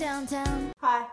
downtown. Hi.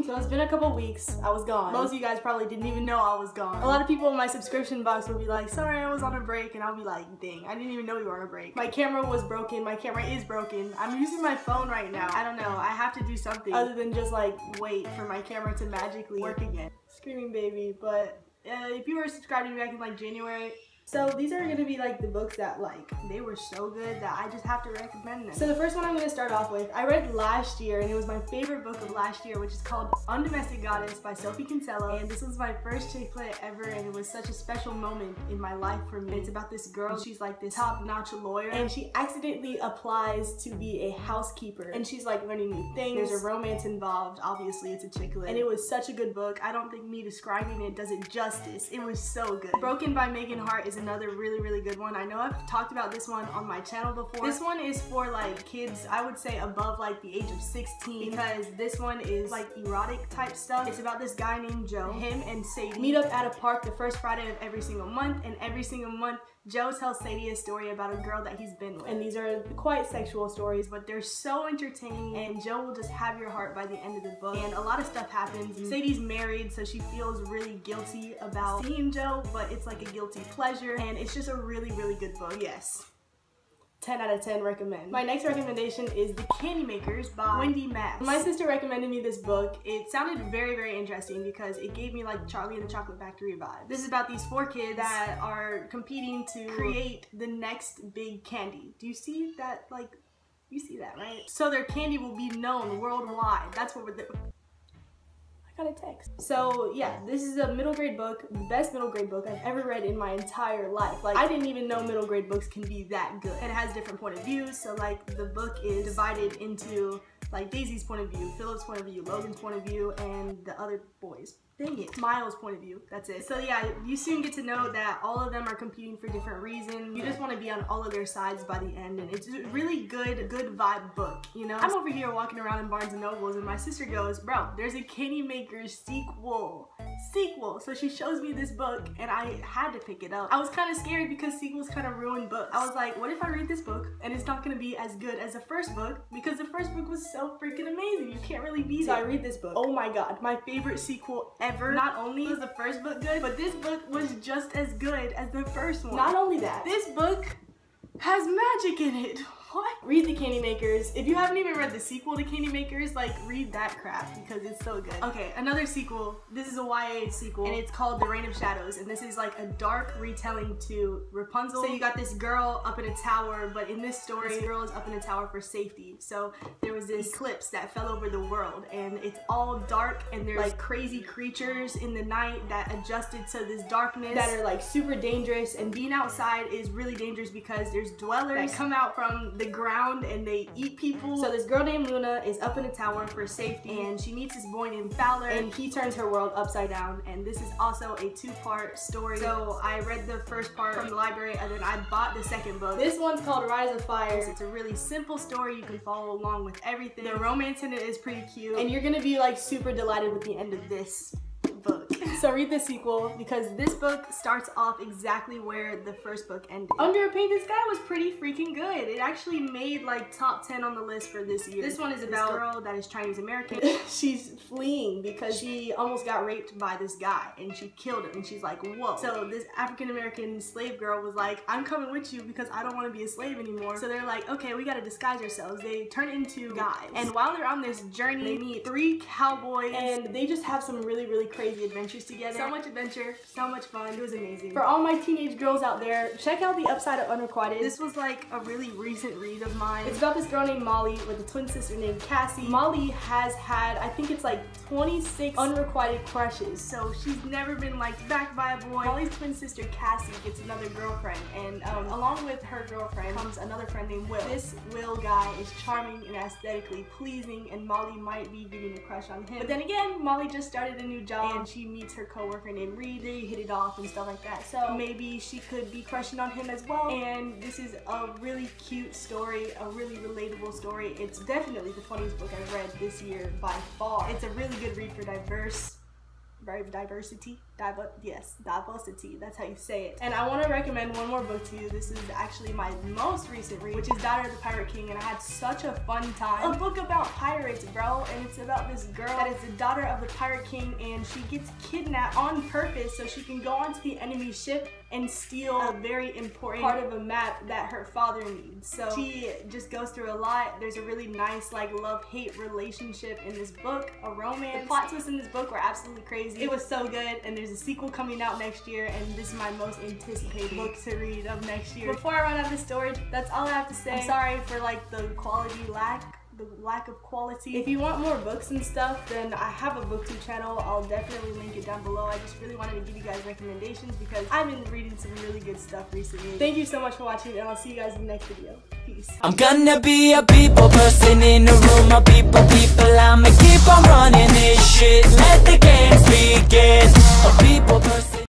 So it's been a couple weeks. I was gone. Most of you guys probably didn't even know I was gone. A lot of people in my subscription box will be like, sorry, I was on a break, and I'll be like, dang, I didn't even know you were on a break. My camera was broken. My camera is broken. I'm using my phone right now. I don't know. I have to do something other than just like wait for my camera to magically work again. Screaming baby, but if you were subscribing back in like January, so these are gonna be like the books that like, they were so good that I just have to recommend them. So the first one I'm gonna start off with, I read last year and it was my favorite book of last year, which is called Undomestic Goddess by Sophie Kinsella. And this was my first chick lit ever, and it was such a special moment in my life for me. And it's about this girl, she's like this top-notch lawyer, and she accidentally applies to be a housekeeper. And she's like learning new things. There's a romance involved, obviously it's a chick lit. And it was such a good book. I don't think me describing it does it justice. It was so good. Broken by Megan Hart is another really good one. I know I've talked about this one on my channel before. This one is for like kids, I would say above like the age of 16, because this one is like erotic type stuff. It's about this guy named Joe. Him and Sadie meet up at a park the first Friday of every single month, and every single month Joe tells Sadie a story about a girl that he's been with. And these are quite sexual stories, but they're so entertaining, and Joe will just have your heart by the end of the book. And a lot of stuff happens. Sadie's married, so she feels really guilty about seeing Joe, but it's like a guilty pleasure, and it's just a really good book. Yes. 10 out of 10 recommend. My next recommendation is The Candy Makers by Wendy Mass. My sister recommended me this book. It sounded very interesting because it gave me like Charlie and the Chocolate Factory vibe. This is about these 4 kids that are competing to create the next big candy. Do you see that? Like, you see that, right? So their candy will be known worldwide. That's what we're doing. Got a text. So yeah, this is a middle grade book, the best middle grade book I've ever read in my entire life. Like, I didn't even know middle grade books can be that good. It has different point of views, so like the book is divided into like Daisy's point of view, Philip's point of view, Logan's point of view, and the other boys. Dang it. Miles' point of view. That's it. So yeah, you soon get to know that all of them are competing for different reasons. You just want to be on all of their sides by the end, and it's a really good vibe book, you know? I'm over here walking around in Barnes & Nobles, and my sister goes, bro, there's a Candy Makers sequel. So she shows me this book, and I had to pick it up. I was kind of scared because sequels kind of ruin books. I was like, what if I read this book and it's not going to be as good as the first book, because the first book was so freaking amazing. You can't really beat it. So I read this book. Oh my god, my favorite sequel ever. Not only was the first book good, but this book was just as good as the first one. Not only that, this book has magic in it. What? Read The Candy Makers. If you haven't even read the sequel to Candy Makers, like, read that crap because it's so good. Okay, another sequel. This is a YA sequel, and it's called The Reign of Shadows, and this is like a dark retelling to Rapunzel. So you got this girl up in a tower, but in this story, this girl is up in a tower for safety. So there was this eclipse that fell over the world, and it's all dark, and there's like crazy creatures in the night that adjusted to this darkness that are like super dangerous, and being outside is really dangerous because there's dwellers that come out from the ground and they eat people. So this girl named Luna is up in a tower for safety, and she meets this boy named Fowler, and he turns her world upside down. And this is also a 2-part story. So I read the first part from the library, and then I bought the second book. This one's called Rise of Fire. It's a really simple story. You can follow along with everything. The romance in it is pretty cute, and you're gonna be like super delighted with the end of this book. So read the sequel, because this book starts off exactly where the first book ended. Under a Painted Sky was pretty freaking good. It actually made like top 10 on the list for this year. This one is about a girl that is Chinese American. She's fleeing because she almost got raped by this guy, and she killed him, and she's like, whoa. So this African American slave girl was like, I'm coming with you because I don't want to be a slave anymore. So they're like, okay, we gotta disguise ourselves. They turn into guys, and while they're on this journey, they meet 3 cowboys, and they just have some really crazy adventures together. So much adventure, so much fun. It was amazing. For all my teenage girls out there, check out The Upside of Unrequited. This was like a really recent read of mine. It's about this girl named Molly with a twin sister named Cassie. Molly has had, I think it's like 26 unrequited crushes, so she's never been liked back by a boy. Molly's twin sister Cassie gets another girlfriend, and along with her girlfriend comes another friend named Will. This Will guy is charming and aesthetically pleasing, and Molly might be getting a crush on him. But then again, Molly just started a new job, and she meets her coworker named Reed. They hit it off and stuff like that, so maybe she could be crushing on him as well. And this is a really cute story, a really relatable story. It's definitely the funniest book I've read this year by far. It's a really good read for diversity. diversity, that's how you say it. And I want to recommend one more book to you. This is actually my most recent read, which is Daughter of the Pirate King, and I had such a fun time. A book about pirates, bro, and it's about this girl that is the daughter of the Pirate King, and she gets kidnapped on purpose so she can go onto the enemy ship and steal a very important part of a map that her father needs. So she just goes through a lot. There's a really nice like love-hate relationship in this book, a romance. The plot twists in this book were absolutely crazy. It was so good, and there's a sequel coming out next year, and this is my most anticipated book to read of next year. Before I run out of storage, that's all I have to say. I'm sorry for like the lack of quality. If you want more books and stuff, then I have a booktube channel. I'll definitely link it down below. I just really wanted to give you guys recommendations because I've been reading some really good stuff recently. Thank you so much for watching, and I'll see you guys in the next video. Peace. I'm gonna be a people person in the room of people. I'ma keep on running this shit. Let the games begin. A people person.